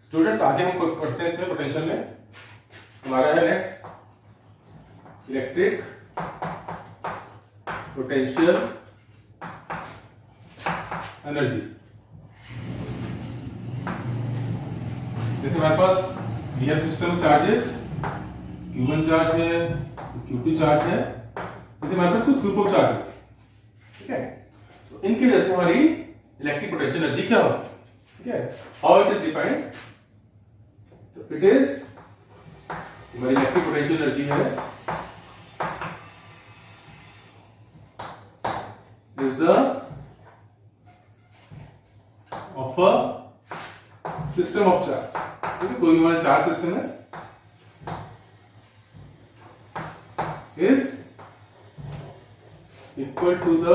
Students आगे हम पढ़ते हैं इसमें पोटेंशियल में। हमारा है नेक्स्ट इलेक्ट्रिक पोटेंशियल एनर्जी। जैसे हमारे पास we have system charges, Q1 charge है, Q2 चार्ज है, जैसे हमारे पास कुछ ग्रुप ऑफ चार्ज है, ठीक है। तो इनकी वजह से हमारी इलेक्ट्रिक पोटेंशियल एनर्जी क्या होगी, ठीक है। हाउ इट इज डिफाइंड, तो इट इज हमारी इलेक्ट्रिक पोटेंशियल एनर्जी है is the of a system of charge, ठीक है। कोई हमारा चार्ज सिस्टम है is equal to the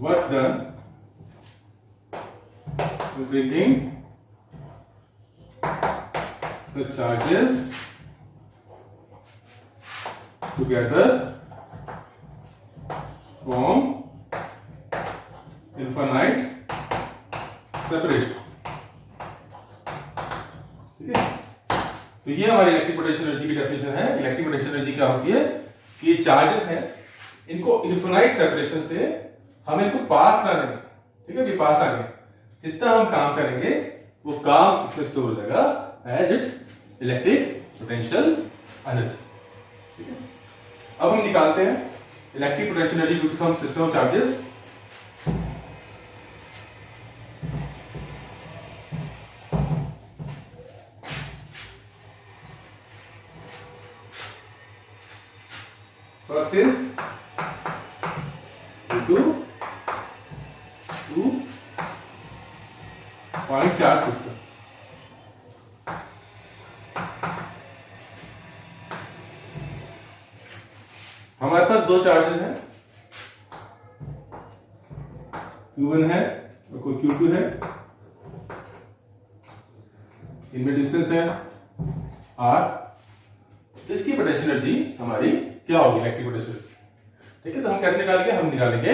work done bringing the charges together from infinite separation, ठीक है। तो ये हमारी इलेक्ट्रिक पोटेंशियल एनर्जी की डेफिनेशन है। इलेक्ट्रिक पोटेंशियल एनर्जी क्या होती है कि ये चार्जेस हैं, इनको इनफिनाइट सेपरेशन से हम इनको पास कर देंगे, ठीक है। कि पास आ गए, जितना हम काम करेंगे वो काम इसमें स्टोर हो जाएगा as its electric potential energy, ठीक है। अब हम निकालते हैं electric potential energy due to some system of charges. First is due to point charge system. हमारे पास दो चार्जेस हैं, Q1 है और कोई Q2 है, इनमें डिस्टेंस है R। इसकी पोटेंशियल एनर्जी हमारी क्या होगी, इलेक्ट्रिक पोटेंशियल, ठीक है। तो हम कैसे निकालेंगे, हम निकालेंगे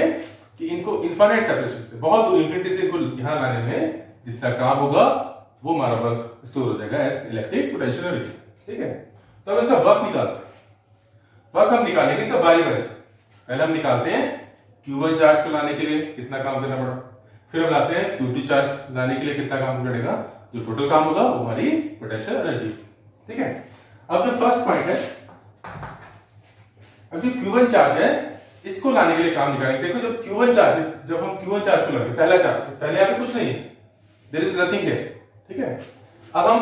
कि इनको इनफाइनाइट सेपरेशन से, बहुत दूर इन्फिनिटी से इनको यहां लाने में जितना काम होगा वो हमारा वर्क स्टोर हो जाएगा एज इलेक्ट्रिक पोटेंशियल एनर्जी, ठीक है। तो अब इनका वर्क निकालते हैं। वर्क हम निकालेंगे इनका बारी बारी से। पहले हम निकालते हैं Q1 चार्ज को लाने के लिए कितना काम करना पड़ा, फिर हम लाते हैं Q2 चार्ज लाने के लिए कितना काम करेगा, जो टोटल काम होगा वो हमारी पोटेंशियल एनर्जी, ठीक है। अब जो फर्स्ट पॉइंट है, अब जो Q1 चार्ज है इसको लाने के लिए काम निकालेंगे। देखो जब Q1 चार्ज है, जब हम Q1 चार्ज को लाएंगे, पहला चार्ज है, पहले यहाँ पे कुछ नहीं है, देयर इज नथिंग है, ठीक है। अब हम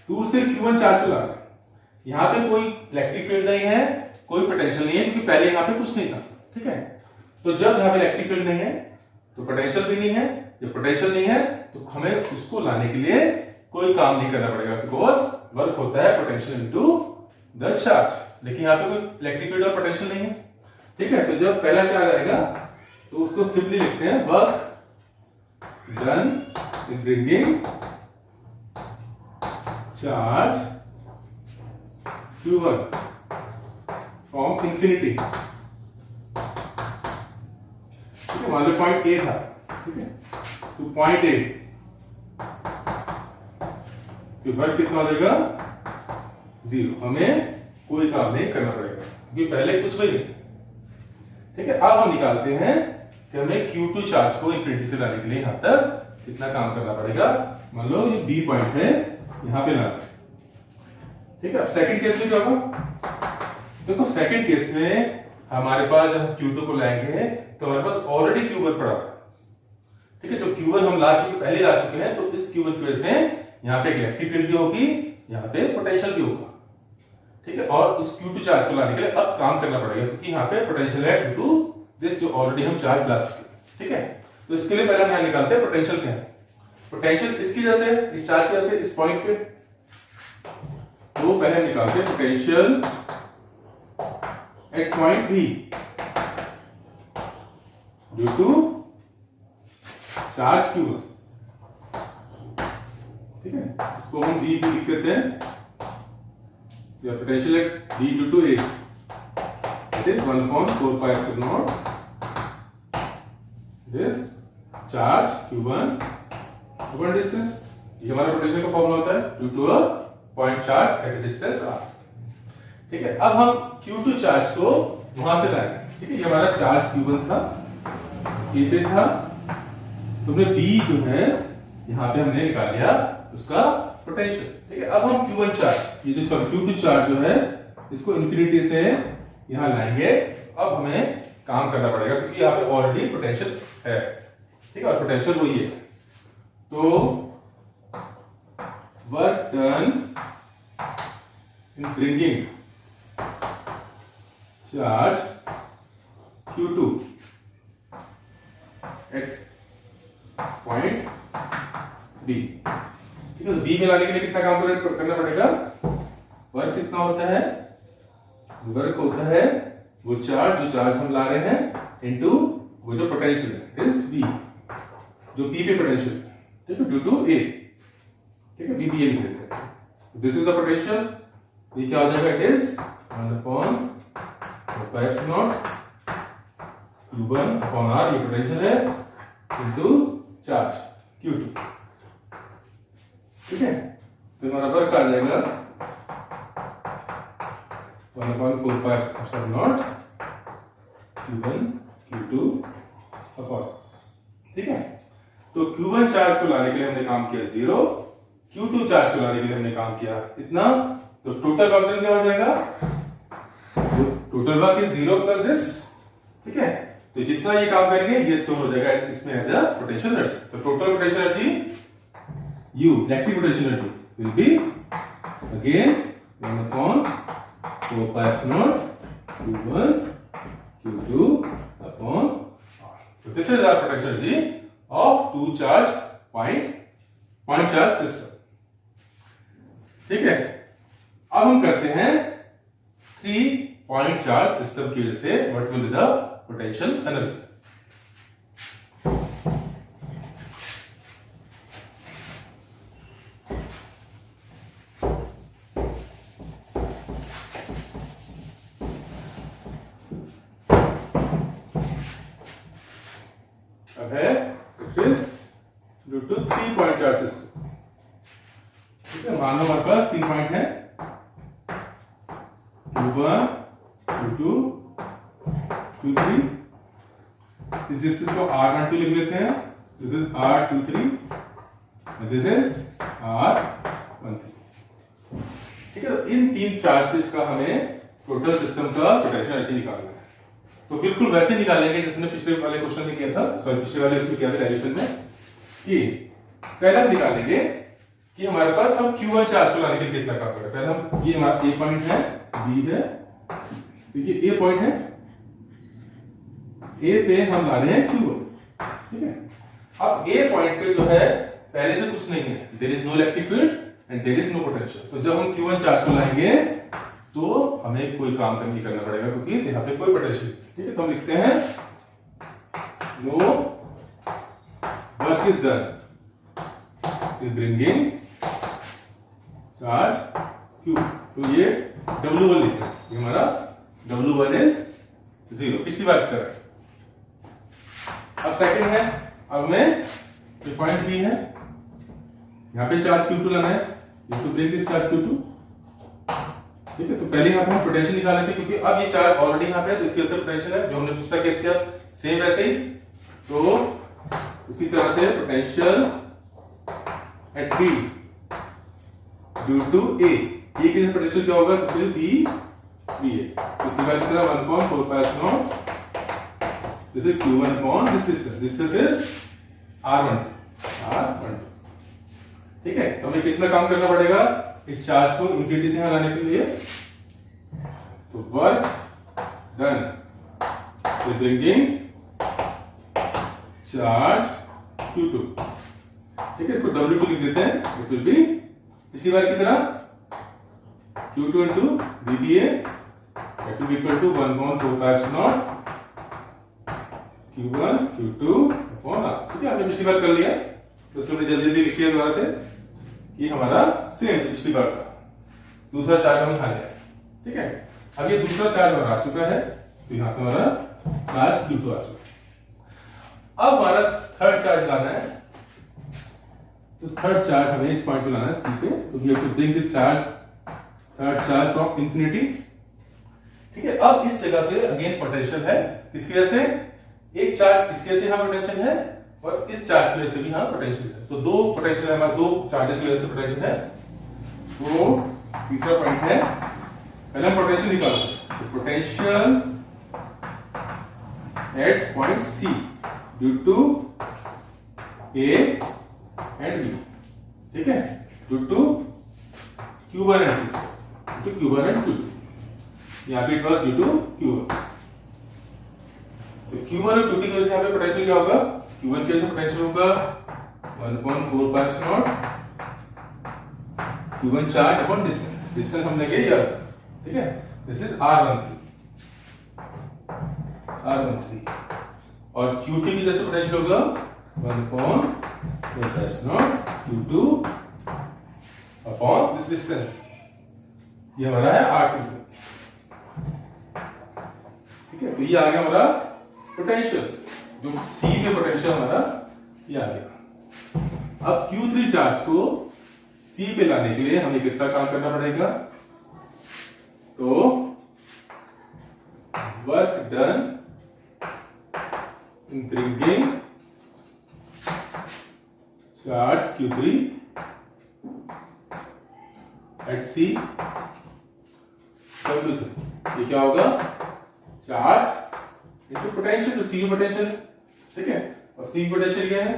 दूर से Q1 चार्ज को ला रहे हैं, यहाँ पे कोई इलेक्ट्रिक फील्ड नहीं है, कोई पोटेंशियल नहीं है, क्योंकि पहले यहाँ पे कुछ नहीं था, ठीक है। तो जब यहाँ पे इलेक्ट्रिक फील्ड नहीं है तो पोटेंशियल भी नहीं है, जब पोटेंशियल नहीं है तो हमें उसको लाने के लिए कोई काम नहीं करना पड़ेगा, बिकॉज वर्क होता है पोटेंशियल इनटू द चार्ज। लेकिन यहाँ पे कोई इलेक्ट्रिक फील्ड और पोटेंशियल नहीं है, ठीक है। तो जब पहला चार्ज आएगा तो उसको सिंपली लिखते हैं work done in bringing charge Q1 from infinity, ठीक है। मान लो पॉइंट ए था, ठीक है, तो पॉइंट ए तो वर्क कितना देगा, 0। हमें कोई काम नहीं करना पड़ेगा क्योंकि पहले कुछ भी नहीं, ठीक है। अब हम निकालते हैं कि हमें Q2 चार्ज को इंफिनिटी से लाने के लिए यहां तक कितना काम करना पड़ेगा। मान लो ये B पॉइंट है, यहां पे लाना, ठीक है। अब सेकंड केस में क्या होगा, देखो सेकंड केस में हमारे पास जब Q2 को लाएंगे तो हमारे पास ऑलरेडी Q1 पड़ा था, ठीक है। जो Q1 हम ला चुके, पहले ला चुके हैं, तो इस Q1 की वजह से यहाँ पे इलेक्ट्रिक फील्ड भी होगी, यहाँ पे पोटेंशियल भी होगा, ठीक है। और उस Q2 चार्ज को लाने के लिए अब काम करना पड़ेगा क्योंकि यहाँ पे पोटेंशियल है ड्यू टू दिस जो ऑलरेडी हम चार्ज ला चुके हैं, ठीक है। तो इसके लिए पहले हम यहाँ निकालते हैं पोटेंशियल क्या है। पोटेंशियल इसकी वजह से, इस चार्ज की वजह से, इस पॉइंट पे, तो पहले हम निकालते हैं potential at point B due to charge Q1, ठीक है। इसको हम B भी लिख देते हैं, या potential at B due to A, it is 1/4 pi epsilon naught this charge Q1 upon distance, ये हमारा पोटेंशियल का फॉर्मूला होता है, due to a point charge at a distance r। ठीक है, अब हम Q2 चार्ज को वहां से लाएंगे। ठीक है, ये हमारा चार्ज Q1 था, A पे था, तुमने B जो है यहाँ पे हमने निकाल लिया उसका पोटेंशियल। ठीक है, अब हम Q1 चार्ज, ये जो Q2 चार्ज जो है इसको इंफिनिटी से यहाँ लाएंगे। अब हमें काम करना पड़ेगा क्योंकि यहाँ पे ऑलरेडी पोटेंशियल है। ठीक है, और पोटेंशियल वही है, तो work done in bringing charge Q2 at point B। ठीक है, B में लाने के लिए कितना काम करना पड़ेगा? वर्क कितना होता है? वर्क होता है वो चार्ज जो चार्ज हम ला रहे हैं इनटू वो जो पोटेंशियल है इज B, जो B पे पोटेंशियल है। ठीक है, ड्यू टू A। ठीक है, B लिख देते हैं। दिस इज द पोटेंशियल, ये क्या हो जाएगा? It is 1/4 Q1 upon R, ये पोटेंशियल है, इनटू चार्ज Q2। ठीक है, तो हमारा वर्क आ जाएगा 1/4 Q1 Q2 अपॉन। ठीक है, तो Q1 चार्ज को लाने के लिए हमने काम किया 0, Q2 चार्ज को लाने के लिए हमने काम किया इतना, तो टोटल वर्क क्या हो जाएगा? Total work is 0 plus this. ठीक है, तो जितना ये काम करेंगे ये स्टोर हो जाएगा इसमें एज अ पोटेंशियल एनर्जी। तो total potential energy U, electric potential energy will be again 1/4 Q1 Q2 upon R. So this is our potential energy of two charge point charge system. ठीक है, अब हम करते हैं 3 point charge system की वजह से what will be the potential energy. अब है which is due to 3 point charge system. ठीक है, मान लो हमारे पास 3 पॉइंट है, Q1 Q2 Q3। इस डिस्टेंस को R12 लिख लेते हैं, this is R23 and this is R13। ठीक है, तो इन 3 चार्जेस का हमें टोटल सिस्टम का पोटेंशियल एनर्जी निकालना है। तो बिल्कुल वैसे निकालेंगे जैसे हमने पिछले वाले क्वेश्चन में किया था, सॉरी पिछले वाले इसमें किया था डेरिवेशन में, कि पहले हम निकालेंगे कि हमारे पास हम Q1 चार्ज को लाने के लिए कितना काम करें। पहले हम, ये हमारा A पॉइंट है, B है, तो ये A पॉइंट है, A पे हम ला रहे हैं Q1। ठीक है, अब A पॉइंट पे जो है पहले से कुछ नहीं है, there is no electric field and there is no potential. तो जब हम Q1 चार्ज को लाएंगे तो हमें कोई काम नहीं करना पड़ेगा क्योंकि यहाँ पे कोई पोटेंशियल। ठीक है, तो हम लिखते हैं no work is done in bringing charge Q। तो ये W1 लिखते हैं, ये हमारा W1 इज 0, पिछली बार की तरह। अब सेकंड है, अब मैं ये पॉइंट B है, यहाँ पे चार्ज Q2 लाना है, you to bring this charge Q2। ठीक है, तो पहले यहाँ पे हम पोटेंशियल निकाले थे क्योंकि अब ये चार्ज ऑलरेडी यहाँ पे है, तो इसकी वजह से पोटेंशियल है, जो हमने पिछला केस किया सेम वैसे ही। तो उसी तरह से potential at B due to A, ये के पोटेंशियल क्या होगा? तो फिर B है, इसकी वैल्यू कितना? 1/4 this is Q1 upon this distance is R12। ठीक है, तो हमें कितना काम करना पड़ेगा इस चार्ज को इंफिनिटी से यहाँ लाने के लिए? तो work done with bringing charge Q2। ठीक है, इसको W2 लिख देते हैं, इट विल बी पिछली बार की तरह Q2 into VBA that will be equal to 1/4 Q1 Q2 upon R। ठीक है, हमने पिछली बार कर लिया, तो इसको हमने जल्दी जल्दी लिख लिया दोबारा से कि हमारा सेम पिछली बार का दूसरा चार्ज हम खा लिया। ठीक है, अब ये दूसरा चार्ज हमारा आ चुका है, तो यहाँ पे हमारा चार्ज Q2 आ चुका है। अब हमारा थर्ड चार्ज लाना है, तो थर्ड चार्ज हमें इस पॉइंट पे लाना है सी पे, तो we have to bring this charge, third charge from infinity. ठीक है, अब इस जगह पे अगेन पोटेंशियल है, किसकी वजह से? एक चार्ज इसकी वजह से यहां पोटेंशियल है और इस चार्ज की वजह से भी यहां पोटेंशियल है, तो दो पोटेंशियल है हमारे, दो चार्जेस की वजह से पोटेंशियल है। तो तीसरा पॉइंट है, पहले हम पोटेंशियल निकालते हैं, तो potential at point C due to A and B. ठीक है, due to Q1 and Q2, due to Q1 and Q2, यहाँ पे it was due to Q1। तो Q1 और Q2 की वजह से यहाँ पे पोटेंशियल क्या होगा? Q1 की वजह से पोटेंशियल होगा 1.4 Q1 charge upon distance, distance हमने क्या लिया था। ठीक है, दिस इज R13 और Q2 की वजह से पोटेंशियल होगा 1.4 Q2 अपॉन दिस डिस्टेंस, ये हमारा है R22। ठीक है, तो ये आ गया हमारा पोटेंशियल, जो C पे पोटेंशियल हमारा ये आ गया। अब Q3 चार्ज को C पे लाने के लिए हमें कितना काम करना पड़ेगा? तो work done in bringing charge Q3 at C W3, ये क्या होगा? चार्ज इनटू पोटेंशियल, तो C पोटेंशियल। ठीक है, और C पोटेंशियल क्या है?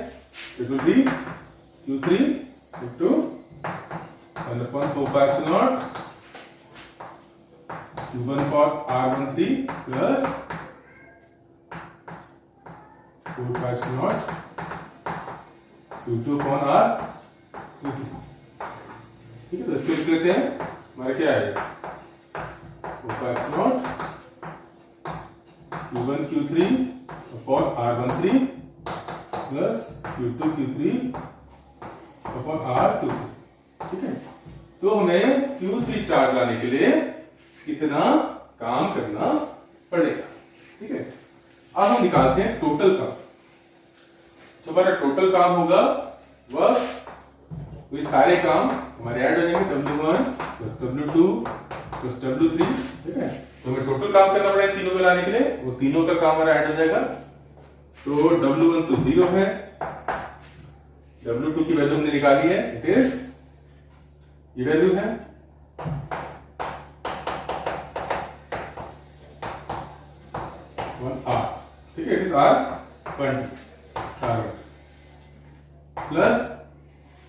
It will be Q3 into 1.4 Q1 for R13 plus 4 Q2 upon R22। ठीक है, तो इसको लिख लेते हैं, हमारा क्या आएगा? 4 Q1 Q3 upon R13 plus Q2 Q3 upon R23। ठीक है, तो हमें Q3 चार्ज लाने के लिए कितना काम करना पड़ेगा? ठीक है, अब हम निकालते हैं टोटल काम। जो हमारा टोटल काम होगा वह ये सारे काम हमारे ऐड हो जाएंगे, W1 plus W2 plus W3। ठीक है, तो हमें टोटल काम करना पड़ेगा तीनों को लाने के लिए, वो तीनों का काम हमारा ऐड हो जाएगा। तो W1 तो 0 है, W2 की वैल्यू हमने निकाली है, इट इज ये वैल्यू है, R। ठीक है, it is R20 plus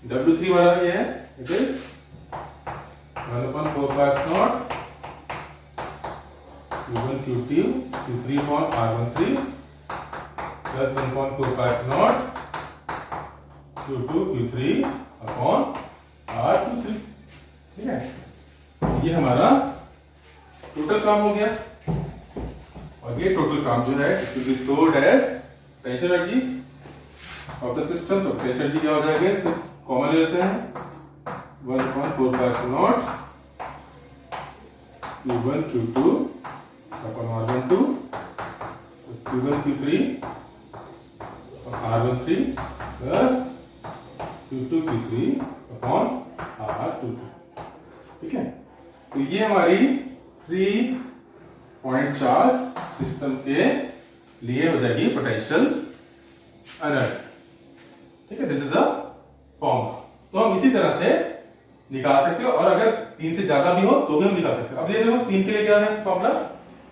W3 वाला ये है, it is 1.4 Q1 Q3 upon R13 plus 1.4 Q2 Q3 upon R23। ठीक है, ये हमारा टोटल काम हो गया, और ये टोटल काम जो है it will be stored as potential energy of the system. तो पोटेंशियल एनर्जी क्या हो जाएगा? इसको कॉमन ले लेते हैं, 1.4 Q1 Q2 upon R12 Q1 Q3 upon R13 plus Q2 Q3 upon R23। ठीक है, तो ये हमारी 3 पॉइंट चार्ज सिस्टम के लिए हो जाएगी पोटेंशियल एनर्जी। ठीक है, दिस इज अ फॉर्मूला। तो हम इसी तरह से निकाल सकते हो, और अगर 3 से ज्यादा भी हो तो भी हम निकाल सकते हो। अब ये देखो 3 के लिए क्या है फॉर्मूला,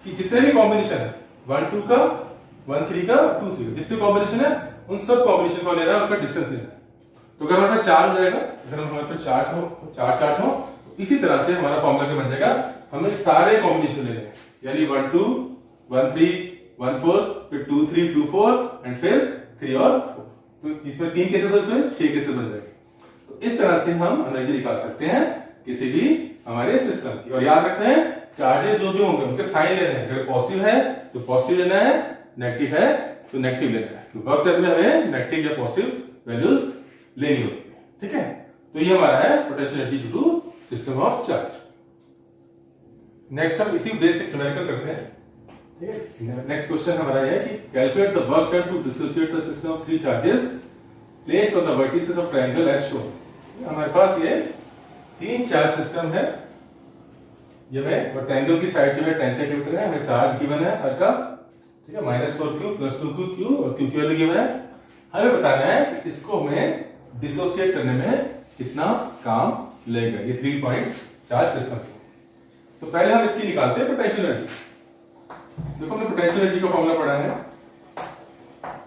कि जितने भी कॉम्बिनेशन है 1 2 का 1 3 का 2 3 का, जितने कॉम्बिनेशन है उन सब कॉम्बिनेशन को लेना है, उनका डिस्टेंस लेना है। तो अगर हमारे पास 4 हो जाएगा, अगर हमारे पास 4 चार्ज हो, तो इसी तरह से हमारा फॉर्मूला क्या बन जाएगा, हमें सारे कॉम्बिनेशन लेने हैं, यानी 1 2 1 3 1 4 फिर 2 3 2 4 एंड फिर 3 और 4। तो इसमें 3 केसेस हो, इसमें 6 केसेस बन जाएंगे। तो इस तरह से हम एनर्जी निकाल सकते हैं किसी भी हमारे सिस्टम की। और याद रखना है, चार्जेस जो भी होंगे उनके साइन लेने हैं, अगर पॉजिटिव है तो पॉजिटिव लेना है, नेगेटिव है तो नेगेटिव लेना है, क्योंकि वर्क डन में हमें नेगेटिव या पॉजिटिव वैल्यूज लेनी होती है। ठीक है, तो ये हमारा है potential energy due to system of charge. Next हम इसी बेसिक न्यूमेरिकल करते हैं। ठीक है, नेक्स्ट क्वेश्चन हमारा है कि calculate the work done to dissociate the system of 3 charges placed on the vertices of triangle as shown. हमारे पास ये 3 चार्ज सिस्टम है, ये में और ट्रायंगल की साइड जो है 10 सेंटीमीटर है, हमें चार्ज गिवन है हर का, ठीक है, -4q + 2q और q वैल्यू गिवन है। हमें बताना है कि इसको हमें डिसोसिएट करने में कितना काम लगेगा, ये 3 पॉइंट चार्ज सिस्टम। तो पहले हम इसकी निकालते हैं पोटेंशियल एनर्जी। देखो हमने पोटेंशियल एनर्जी का फॉर्मूला पढ़ा है,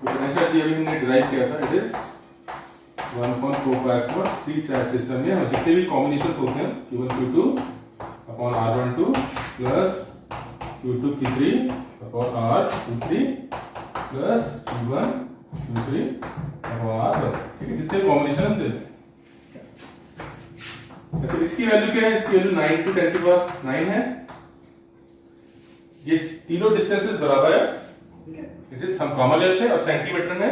पोटेंशियल एनर्जी अभी हमने डिराइव किया था, इट इज 1.45 3 चार्ज सिस्टम में हम जितने भी कॉम्बिनेशंस होते हैं Q1 Q2 upon R12 plus Q2 Q3 upon R23 plus Q1 Q3 upon R1, ठीक है, जितने कॉम्बिनेशन हम दे दें। अच्छा इसकी वैल्यू क्या है, इसकी वैल्यू 9 × 10⁹ है। ये तीनों डिस्टेंसेस बराबर है, ठीक है, इट इज हम कॉमन ले लेते हैं और सेंटीमीटर में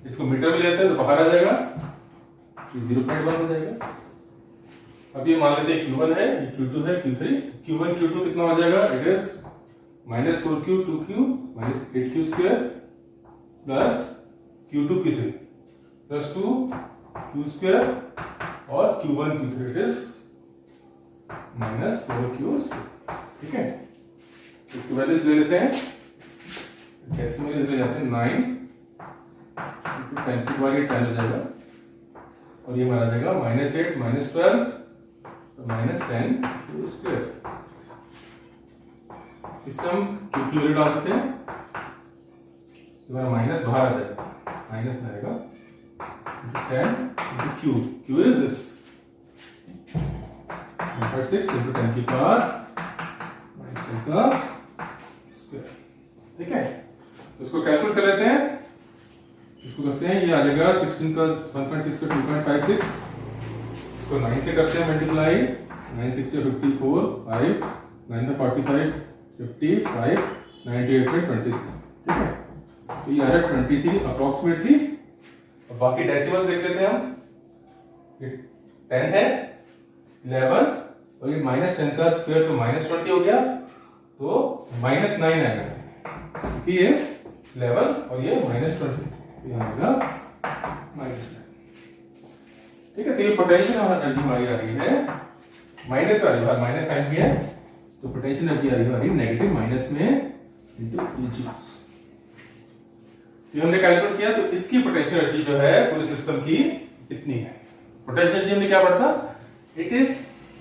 इसको मीटर में ले लेते हैं तो बाहर आ जाएगा, 0.1 हो जाएगा। अब ये मान लेते हैं Q1 है, ये Q2 है, Q3, Q1 Q2 कितना हो जाएगा, it is -4q 2q -8q² plus Q2 Q3 plus 2q² और Q1 Q3 it is -4q², ठीक है। इसकी वैल्यूज ले लेते हैं, जैसे में ले जाते हैं 9 × 10⁻10 हो जाएगा और ये माना जाएगा -8 -12 -10q²। इसका हम q वैल्यू डाल सकते हैं, तो माइनस बाहर आ जाएगा, माइनस में आएगा 10 × q, q इज दिस 1.6 × 10 की पावर -10 का स्क्वायर, ठीक है। तो इसको कैलकुलेट कर लेते हैं, इसको करते हैं, ये आ जाएगा 16 का 1.6 का 2.56, इसको 9 से करते हैं मल्टीप्लाई, 9 × 6 = 54, 5 9 × 45 55 98 में 23, ठीक है। तो ये आ रहा है 23 अप्रोक्सीमेटली। अब बाकी डेसिमल्स देख लेते हैं हम, ये 10 है, 11 और ये -10 का स्क्वायर तो -20 हो गया, तो -9 आएगा, ये 11 और ये -20, ये आएगा -9, ठीक है। तो ये पोटेंशियल एनर्जी हमारी आ रही है माइनस वाली, बाहर माइनस साइन भी है, तो पोटेंशियल एनर्जी आ रही है हमारी नेगेटिव माइनस में इनटू E जूल्स। तो हमने कैलकुलेट किया, तो इसकी पोटेंशियल एनर्जी जो है पूरे सिस्टम की इतनी है। पोटेंशियल एनर्जी हमने क्या पढ़ा, इट इज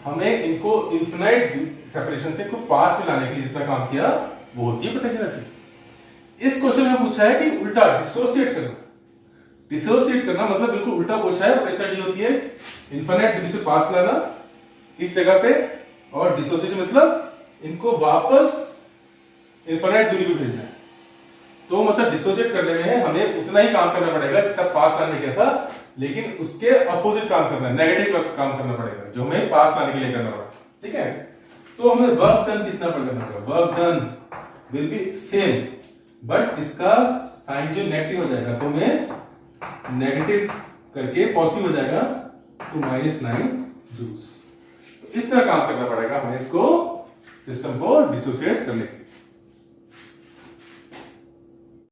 हमें इनको इनफिनाइट सेपरेशन से खूब पास में लाने के लिए जितना काम किया वो होती है पोटेंशियल एनर्जी। इस क्वेश्चन में पूछा है कि उल्टा डिसोसिएट करना, डिसोसिएट करना मतलब बिल्कुल उल्टा पूछा है। पोटेंशियल एनर्जी होती है इनफिनाइट दूरी से पास लाना इस जगह पे, और डिसोसिएशन मतलब इनको वापस इनफिनाइट दूरी पे भेजना है। तो मतलब डिसोसिएट करने में हमें उतना ही काम करना पड़ेगा जितना पास लाने किया था, लेकिन उसके अपोजिट काम करना है, नेगेटिव काम करना पड़ेगा जो हमें पास लाने के लिए करना पड़ा, ठीक है। तो हमें वर्क डन कितना करना पड़ेगा, work done will be same, but इसका साइन जो नेगेटिव हो जाएगा, तो हमें नेगेटिव करके पॉजिटिव हो जाएगा, तो -9 जूल्स। तो इतना काम करना पड़ेगा हमें इसको सिस्टम को डिसोसिएट करने के लिए।